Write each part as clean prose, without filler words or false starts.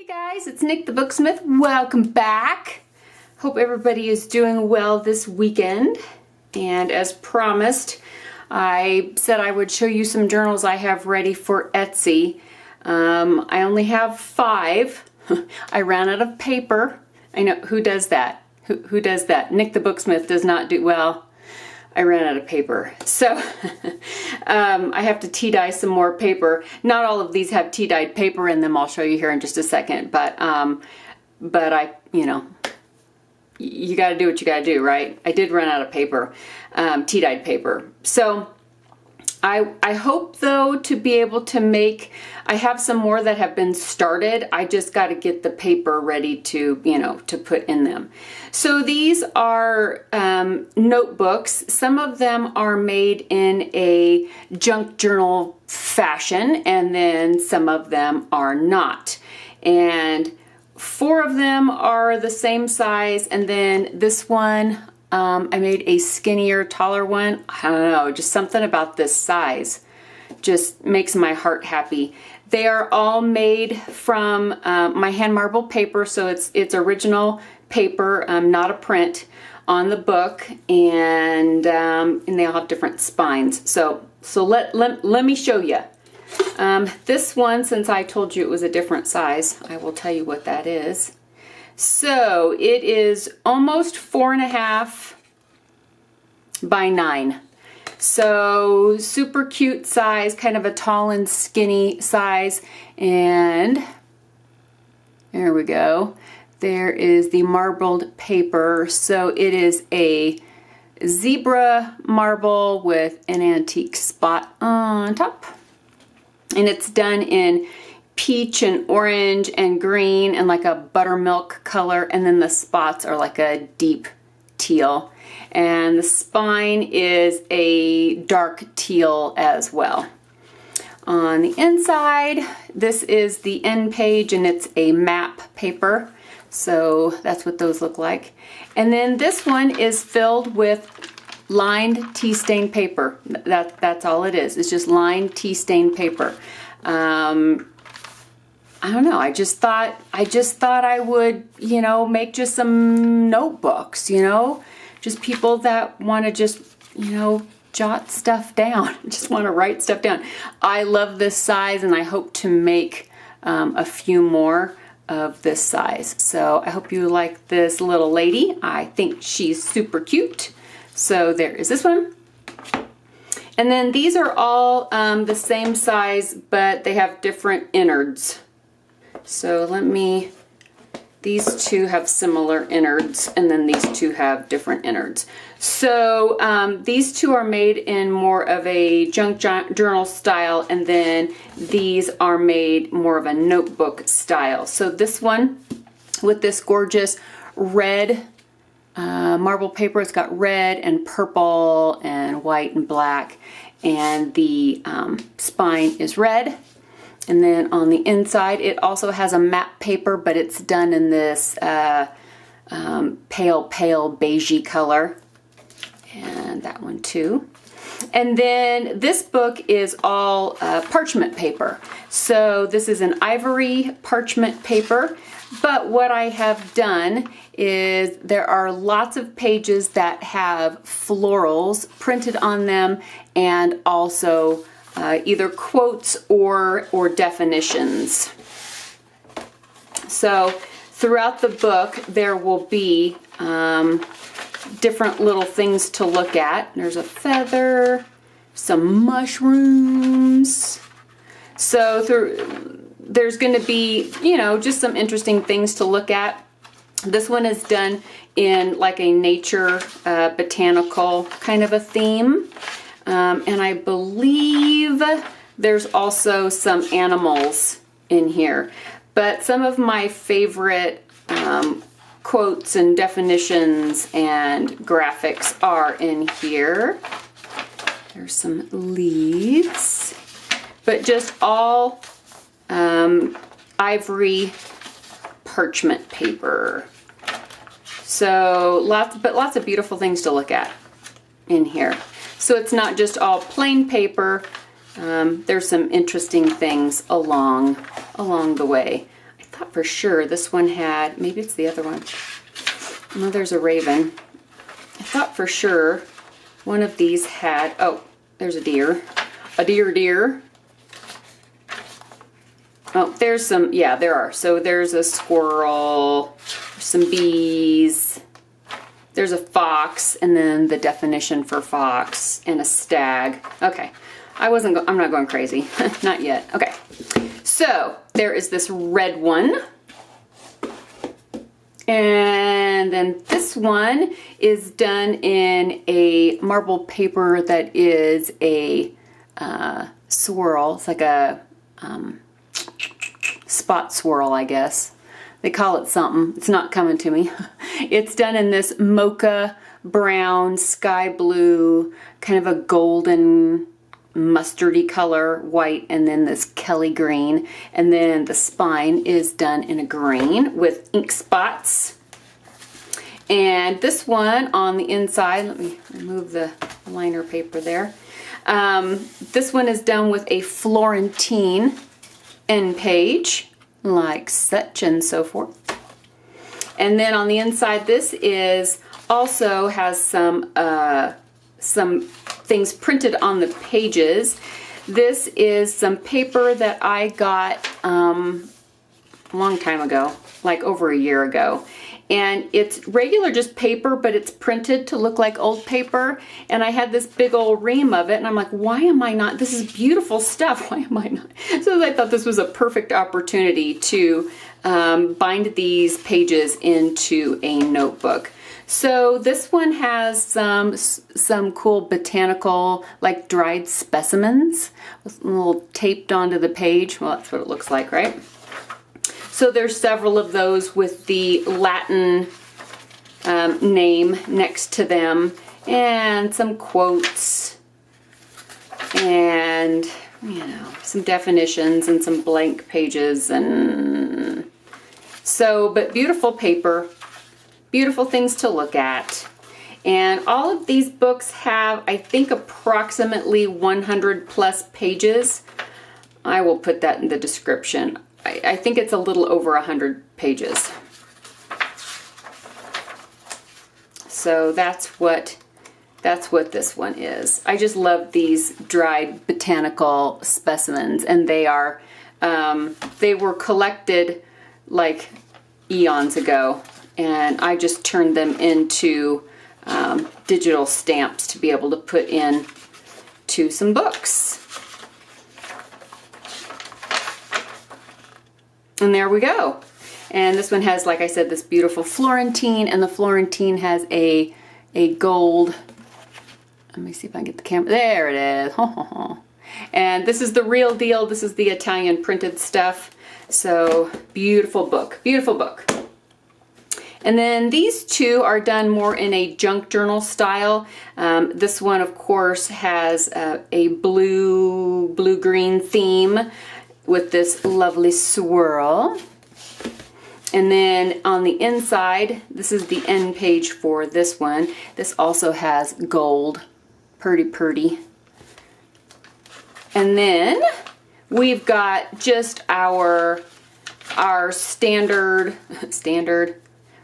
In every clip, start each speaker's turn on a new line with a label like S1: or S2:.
S1: Hey guys, it's Nick the Booksmith. Welcome back. Hope everybody is doing well this weekend. And as promised, I said I would show you some journals I have ready for Etsy. I only have 5. I ran out of paper. I know, who does that? Who does that? Nick the Booksmith does not do well. I ran out of paper. So I have to tea dye some more paper. Not all of these have tea dyed paper in them. I'll show you here in just a second. But I, you know, you got to do what you got to do, right? I did run out of paper, tea dyed paper. So I hope though to be able to make, I have some more that have been started. I just got to get the paper ready to, you know, to put in them. So these are notebooks. Some of them are made in a junk journal fashion, and then some of them are not. And 4 of them are the same size, and then this one, I made a skinnier, taller one. I don't know, just something about this size just makes my heart happy. They are all made from my hand marbled paper, so it's original paper, not a print on the book, and they all have different spines. So let me show you. This one, since I told you it was a different size, I will tell you what that is. So it is almost 4.5 by 9. So super cute size, kind of a tall and skinny size. And there we go. There is the marbled paper. So it is a zebra marble with an antique spot on top. And it's done in peach and orange and green and like a buttermilk color, and then the spots are like a deep teal, and the spine is a dark teal as well. On the inside, this is the end page, and it's a map paper, so that's what those look like. And then this one is filled with lined tea stain paper. That's all it is. It's just lined tea stain paper. I don't know, I just thought I would, you know, make just some notebooks, you know, just people that want to just, you know, jot stuff down, just want to write stuff down. I love this size, and I hope to make a few more of this size. So I hope you like this little lady. I think she's super cute. So there is this one. And then these are all the same size, but they have different innards. So these 2 have similar innards, and then these 2 have different innards. So these 2 are made in more of a junk journal style, and then these are made more of a notebook style. So this one with this gorgeous red marble paper, it's got red and purple and white and black, and the spine is red. And then on the inside, it also has a map paper, but it's done in this pale beigey color. And that one too. And then this book is all parchment paper. So this is an ivory parchment paper. But what I have done is there are lots of pages that have florals printed on them, and also either quotes or definitions. So throughout the book there will be different little things to look at. There's a feather, some mushrooms. So there's going to be, you know, just some interesting things to look at. This one is done in like a nature botanical kind of a theme. And I believe there's also some animals in here. But some of my favorite quotes and definitions and graphics are in here. There's some leaves. But just all ivory parchment paper. So lots of beautiful things to look at in here. So it's not just all plain paper. There's some interesting things along the way. I thought for sure this one had, maybe it's the other one. No, there's a raven. I thought for sure one of these had, oh, there's a deer. A deer. Oh, there's some, yeah, there are. So there's a squirrel, some bees, there's a fox, and then the definition for fox, and a stag. Okay, I'm not going crazy. Not yet. Okay, so there is this red one. And then this one is done in a marble paper that is a swirl. It's like a spot swirl, I guess. They call it something. It's not coming to me. It's done in this mocha brown, sky blue, kind of a golden mustardy color, white, and then this Kelly green. And then the spine is done in a green with ink spots. And this one on the inside, let me remove the liner paper there. This one is done with a Florentine end page, like such and so forth. And then on the inside, this is also has some things printed on the pages. This is some paper that I got a long time ago, like over a year ago. And it's regular just paper, but it's printed to look like old paper. And I had this big old ream of it, and I'm like, why am I not? This is beautiful stuff. Why am I not? So I thought this was a perfect opportunity to bind these pages into a notebook. So this one has some cool botanical, like dried specimens, a little taped onto the page. Well, that's what it looks like, right? So there's several of those with the Latin name next to them, and some quotes, and some definitions and some blank pages, and so, but beautiful paper, beautiful things to look at. And all of these books have, I think, approximately 100 plus pages. I will put that in the description. I think it's a little over 100 pages. So that's what this one is. I just love these dried botanical specimens, and they were collected like eons ago, and I just turned them into digital stamps to be able to put in to some books. And there we go. And this one has, like I said, this beautiful Florentine, and the Florentine has a gold, let me see if I can get the camera, there it is. And this is the real deal. This is the Italian printed stuff. So beautiful book, beautiful book. And then these two are done more in a junk journal style. This one, of course, has a blue-green theme with this lovely swirl. And then on the inside, this is the end page for this one. This also has gold, pretty. And then we've got just our standard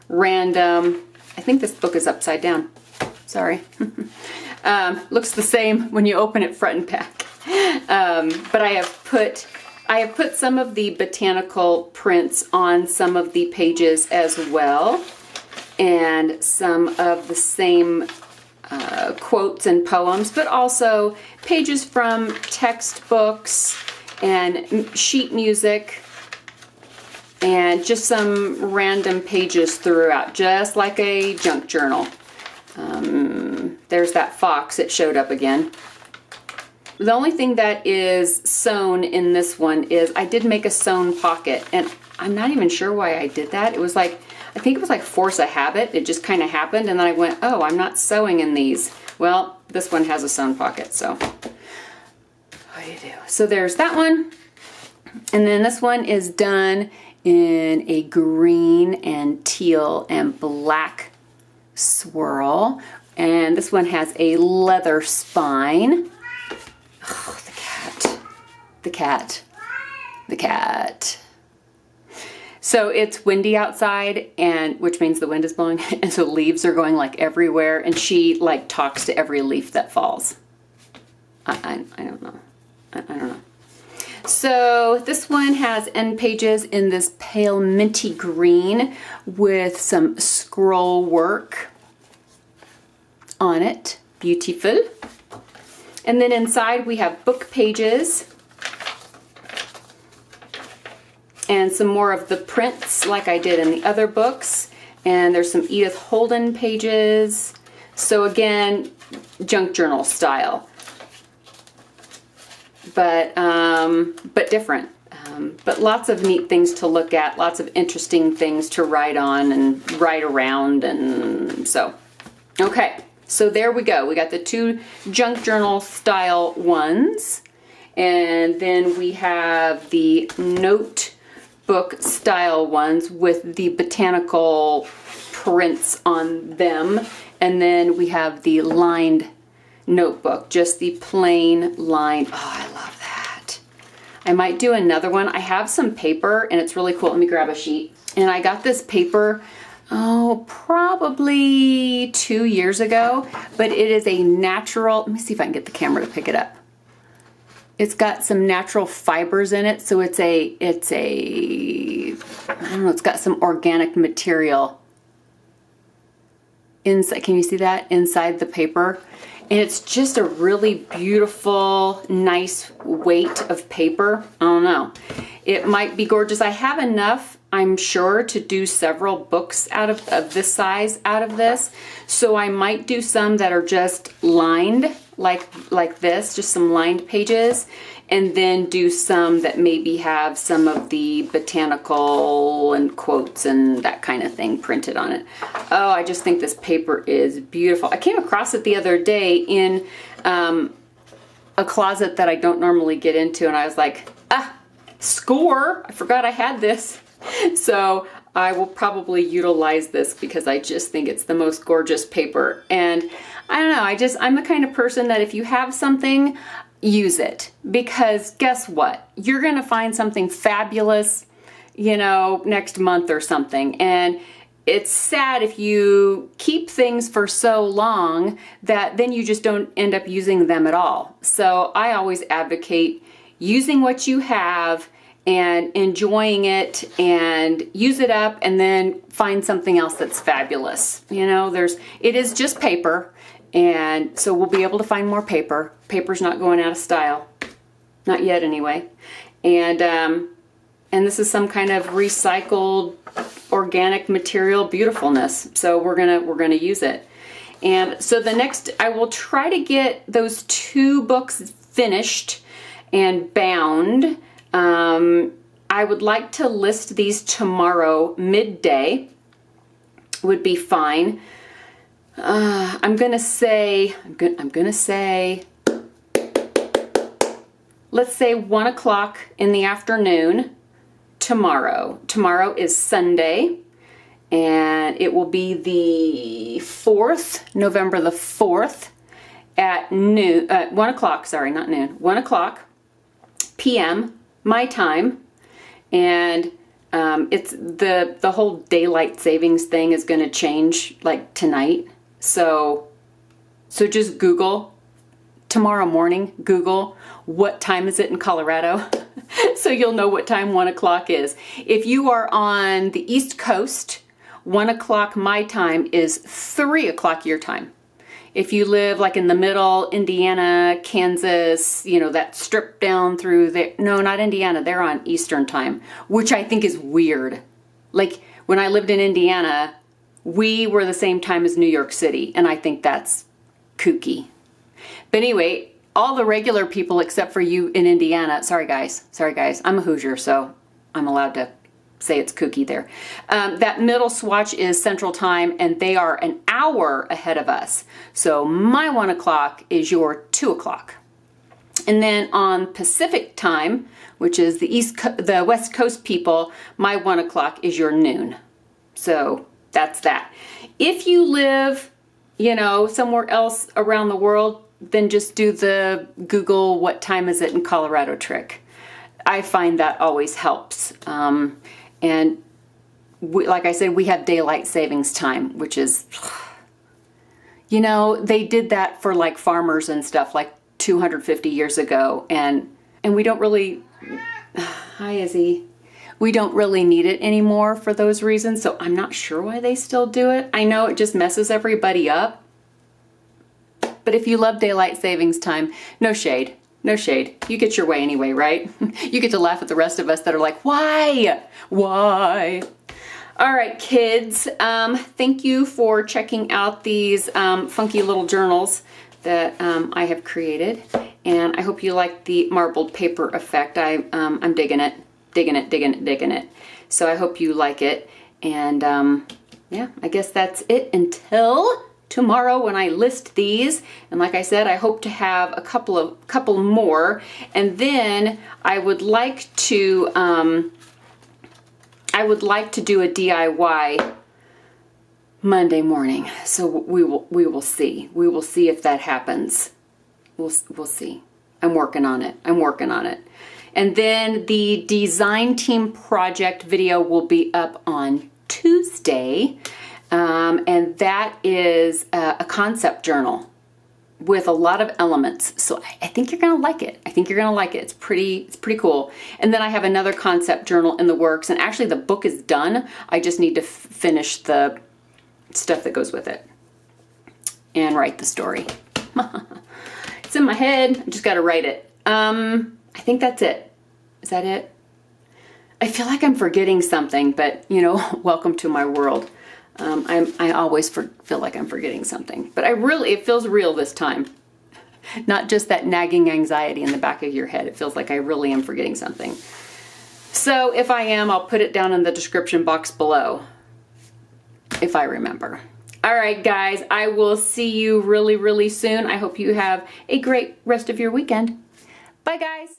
S1: random, I think this book is upside down, sorry. Looks the same when you open it front and back. But I have put some of the botanical prints on some of the pages as well, and some of the same quotes and poems, but also pages from textbooks and sheet music, and just some random pages throughout, just like a junk journal. There's that fox, it showed up again. The only thing that is sewn in this one is I did make a sewn pocket, and I'm not even sure why I did that. It was like, I think it was like force of habit. It just kind of happened, and then I went, oh, I'm not sewing in these. Well, this one has a sewn pocket, so what do you do? So there's that one. And then this one is done in a green and teal and black swirl. And this one has a leather spine. Oh, the cat. So it's windy outside, and which means the wind is blowing, and so leaves are going like everywhere, and she like talks to every leaf that falls. I don't know. I don't know. So this one has end pages in this pale minty green with some scroll work on it. Beautiful. And then inside we have book pages and some more of the prints like I did in the other books. And there's some Edith Holden pages. So again, junk journal style. But different. But lots of neat things to look at, lots of interesting things to write on and write around, and so. Okay, so there we go. We got the two junk journal style ones, and then we have the notebook style ones with the botanical prints on them, and then we have the lined notebook, just the plain lined. Oh, I love that. I might do another one. I have some paper and it's really cool. Let me grab a sheet. And I got this paper, oh, probably 2 years ago, but it is a natural, let me see if I can get the camera to pick it up. It's got some natural fibers in it, so it's a, I don't know, it's got some organic material inside. Can you see that? Inside the paper. And it's just a really beautiful, nice weight of paper. I don't know. It might be gorgeous. I have enough, I'm sure, to do several books out of this size out of this. So I might do some that are just lined like this, just some lined pages, and then do some that maybe have some of the botanical and quotes and that kind of thing printed on it. Oh, I just think this paper is beautiful. I came across it the other day in a closet that I don't normally get into, and I was like, score! I forgot I had this. So I will probably utilize this because I just think it's the most gorgeous paper. And I don't know, I'm the kind of person that if you have something, use it. Because guess what? You're gonna find something fabulous, you know, next month or something. And it's sad if you keep things for so long that then you just don't end up using them at all. So I always advocate using what you have and enjoying it and use it up and then find something else that's fabulous. You know, it is just paper, and so we'll be able to find more paper. Paper's not going out of style. Not yet anyway. And this is some kind of recycled organic material beautifulness. So we're gonna use it. And so the next, I will try to get those 2 books finished and bound. I would like to list these tomorrow midday would be fine. I'm gonna say let's say 1 o'clock in the afternoon tomorrow. Tomorrow is Sunday, and it will be the 4th, November the 4th at noon, 1 o'clock, sorry, not noon, 1 o'clock p.m. my time. And it's the whole daylight savings thing is going to change like tonight. So just Google tomorrow morning, Google what time is it in Colorado. So you'll know what time 1 o'clock is. If you are on the East Coast, 1 o'clock my time is 3 o'clock your time. If you live like in the middle, Indiana, Kansas, you know, that strip down through there. No, not Indiana. They're on Eastern time, which I think is weird. Like when I lived in Indiana, we were the same time as New York City, and I think that's kooky. But anyway, all the regular people except for you in Indiana, sorry guys, I'm a Hoosier, so I'm allowed to say it's kooky there. That middle swatch is Central Time, and they are an hour ahead of us. So my 1 o'clock is your 2 o'clock. And then on Pacific Time, which is the West Coast people, my 1 o'clock is your noon. So that's that. If you live, you know, somewhere else around the world, then just do the Google what time is it in Colorado trick. I find that always helps. And like I said, we have daylight savings time, which is, you know, they did that for like farmers and stuff like 250 years ago. And we don't really, hi Izzy, we don't really need it anymore for those reasons. So I'm not sure why they still do it. I know it just messes everybody up. But if you love daylight savings time, no shade. No shade. You get your way anyway, right? You get to laugh at the rest of us that are like, why? Why? All right, kids. Thank you for checking out these funky little journals that I have created. And I hope you like the marbled paper effect. I'm digging it, digging it, digging it, digging it. So I hope you like it. And yeah, I guess that's it until tomorrow when I list these. And like I said, I hope to have a couple more. And then I would like to do a DIY Monday morning. So we will see. We will see if that happens. We'll see. I'm working on it. I'm working on it. And then the design team project video will be up on Tuesday. And that is a concept journal with a lot of elements. So I think you're going to like it. I think you're going to like it. It's pretty cool. And then I have another concept journal in the works. And actually the book is done. I just need to finish the stuff that goes with it and write the story. It's in my head. I just got to write it. I think that's it. Is that it? I feel like I'm forgetting something, but you know, welcome to my world. I always feel like I'm forgetting something, but it feels real this time. Not just that nagging anxiety in the back of your head. It feels like I really am forgetting something. So if I am, I'll put it down in the description box below, if I remember. All right, guys, I will see you really, really soon. I hope you have a great rest of your weekend. Bye, guys.